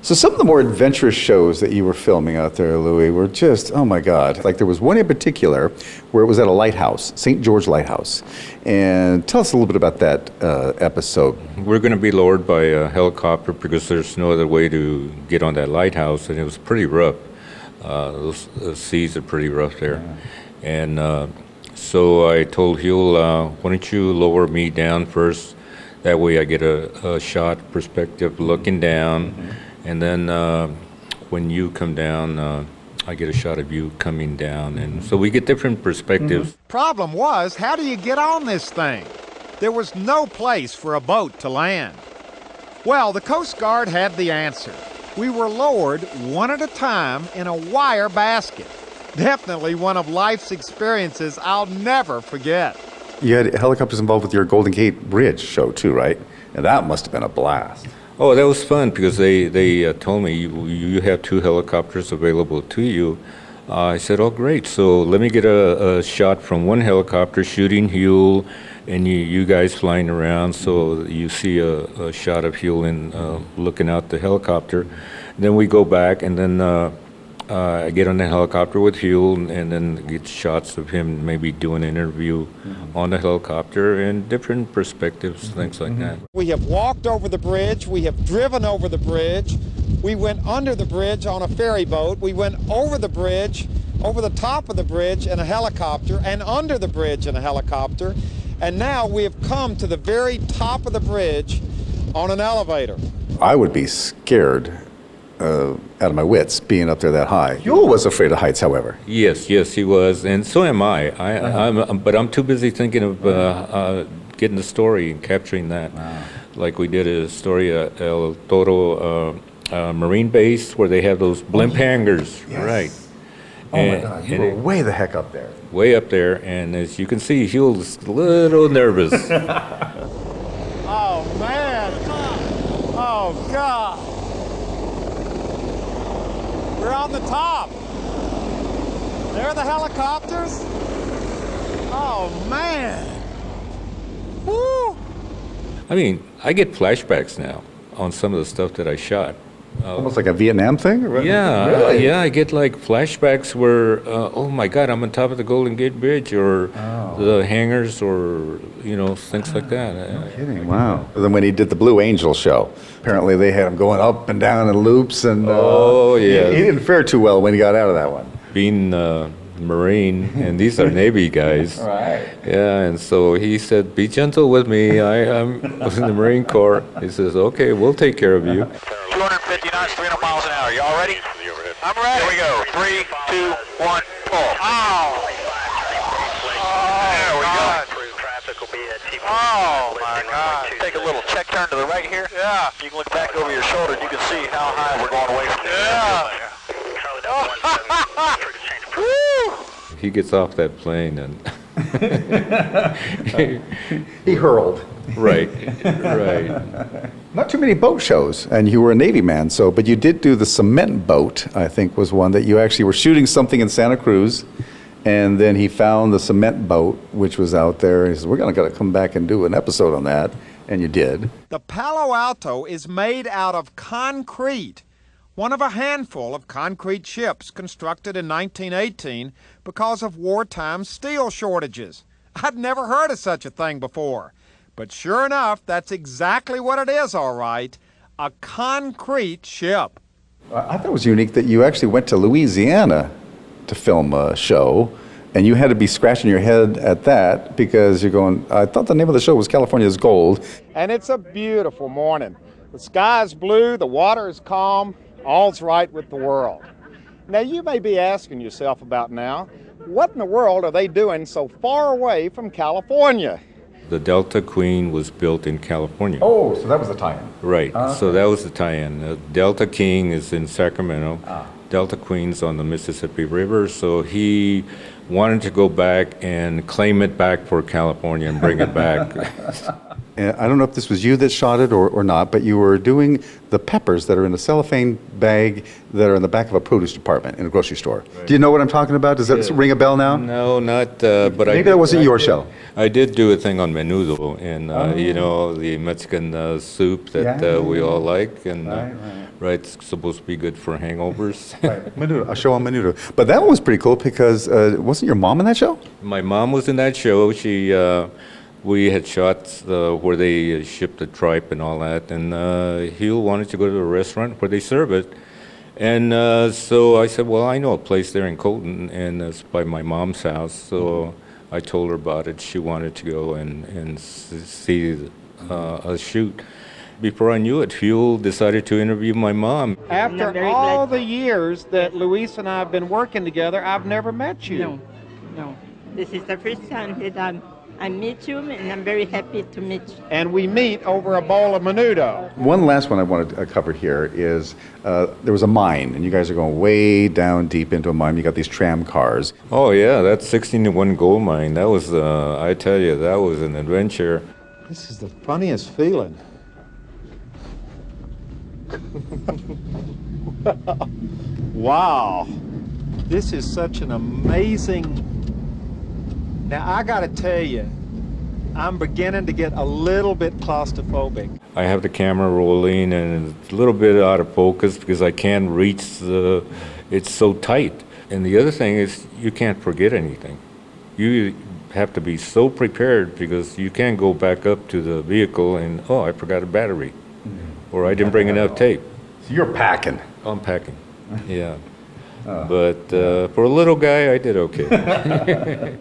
So some of the more adventurous shows that you were filming out there, Louie, were just, oh my God. Like there was one in particular where it was at a lighthouse, St. George Lighthouse. And tell us a little bit about that episode. We're going to be lowered by a helicopter because there's no other way to get on that lighthouse, and it was pretty rough. Those seas are pretty rough there. Yeah. And so I told Huell, why don't you lower me down first? That way I get a shot perspective looking down. Mm-hmm. And then when you come down, I get a shot of you coming down. And so we get different perspectives. Mm-hmm. Problem was, how do you get on this thing? There was no place for a boat to land. Well, the Coast Guard had the answer. We were lowered one at a time in a wire basket. Definitely one of life's experiences I'll never forget. You had helicopters involved with your Golden Gate Bridge show too, right? And that must have been a blast. Oh, that was fun because they told me you have 2 helicopters available to you. I said, oh, great. So let me get a shot from one helicopter shooting Huell and you guys flying around. So you see a shot of Huell looking out the helicopter. Then we go back and then I get on the helicopter with Huell and then get shots of him maybe doing an interview on the helicopter and different perspectives, things like that. We have walked over the bridge. We have driven over the bridge. We went under the bridge on a ferry boat. We went over the bridge, over the top of the bridge in a helicopter, and under the bridge in a helicopter. And now we have come to the very top of the bridge on an elevator. I would be scared out of my wits being up there that high. Huell was afraid of heights, however. Yes, he was, and so am I. But I'm too busy thinking of getting the story and capturing that. Wow. Like we did a story at El Toro Marine Base where they have those blimp hangars. Yes. Right. Oh my God, you were way the heck up there. Way up there, and as you can see, Huell's a little nervous. Oh man! Oh God! We're on the top. There are the helicopters. Oh, man. Woo! I mean, I get flashbacks now on some of the stuff that I shot. Almost like a Vietnam thing? Right? Yeah, really? I get like flashbacks where, oh my God, I'm on top of the Golden Gate Bridge or the hangars or, things like that. No kidding, wow. Then when he did the Blue Angel show, apparently they had him going up and down in loops. And he didn't fare too well when he got out of that one. Being Marine, and these are Navy guys. Right. Yeah, and so he said, be gentle with me. I was in the Marine Corps. He says, okay, we'll take care of you. 250 knots, 300 miles an hour. Y'all ready? I'm ready. Here we go. 3, 2, 1, pull. Oh! There we go. Oh, my God. Take a little check turn to the right here. Yeah. You can look back over your shoulder and you can see how high we're going away from the Yeah. He gets off that plane and he hurled. Right. Not too many boat shows, and you were a Navy man, but you did do the cement boat, I think was one that you actually were shooting something in Santa Cruz, and then he found the cement boat, which was out there, and he said, we're going to come back and do an episode on that, and you did. The Palo Alto is made out of concrete, one of a handful of concrete ships constructed in 1918 because of wartime steel shortages. I'd never heard of such a thing before. But sure enough, that's exactly what it is, all right, a concrete ship. I thought it was unique that you actually went to Louisiana to film a show, and you had to be scratching your head at that because you're going, I thought the name of the show was California's Gold. And it's a beautiful morning. The sky is blue, the water is calm, all's right with the world. Now, you may be asking yourself about now, what in the world are they doing so far away from California? The Delta Queen was built in California. Oh, so that was the tie-in. Right, so that was the tie-in. Delta King is in Sacramento. Delta Queen's on the Mississippi River, so he wanted to go back and claim it back for California and bring it back. and I don't know if this was you that shot it or not, but you were doing the peppers that are in a cellophane bag that are in the back of a produce department in a grocery store. Do you know what I'm talking about? Does that ring a bell now? No, not, but Maybe that wasn't your show. I did do a thing on menudo, and you know, the Mexican soup that we all like, and right, it's supposed to be good for hangovers. Right. Menudo, a show on menudo. But that one was pretty cool because wasn't your mom in that show? My mom was in that show. We had shots where they shipped the tripe and all that, and Huell wanted to go to a restaurant where they serve it. And so I said, well, I know a place there in Colton, and it's by my mom's house. So I told her about it. She wanted to go and see a shoot. Before I knew it, Huell decided to interview my mom. After all the years that Luis and I have been working together, I've never met you. No. This is the first time that I meet you, and I'm very happy to meet you. And we meet over a bowl of menudo. One last one I wanted to cover here is there was a mine, and you guys are going way down deep into a mine. You got these tram cars. Oh, yeah, that 16-to-1 gold mine, that was, I tell you, that was an adventure. This is the funniest feeling. Wow. This is such an amazing... Now, I gotta tell you, I'm beginning to get a little bit claustrophobic. I have the camera rolling, and it's a little bit out of focus because I can't reach it's so tight. And the other thing is you can't forget anything. You have to be so prepared because you can't go back up to the vehicle and, oh, I forgot a battery, or I didn't bring enough tape. So you're packing. I'm packing, yeah. But for a little guy, I did okay.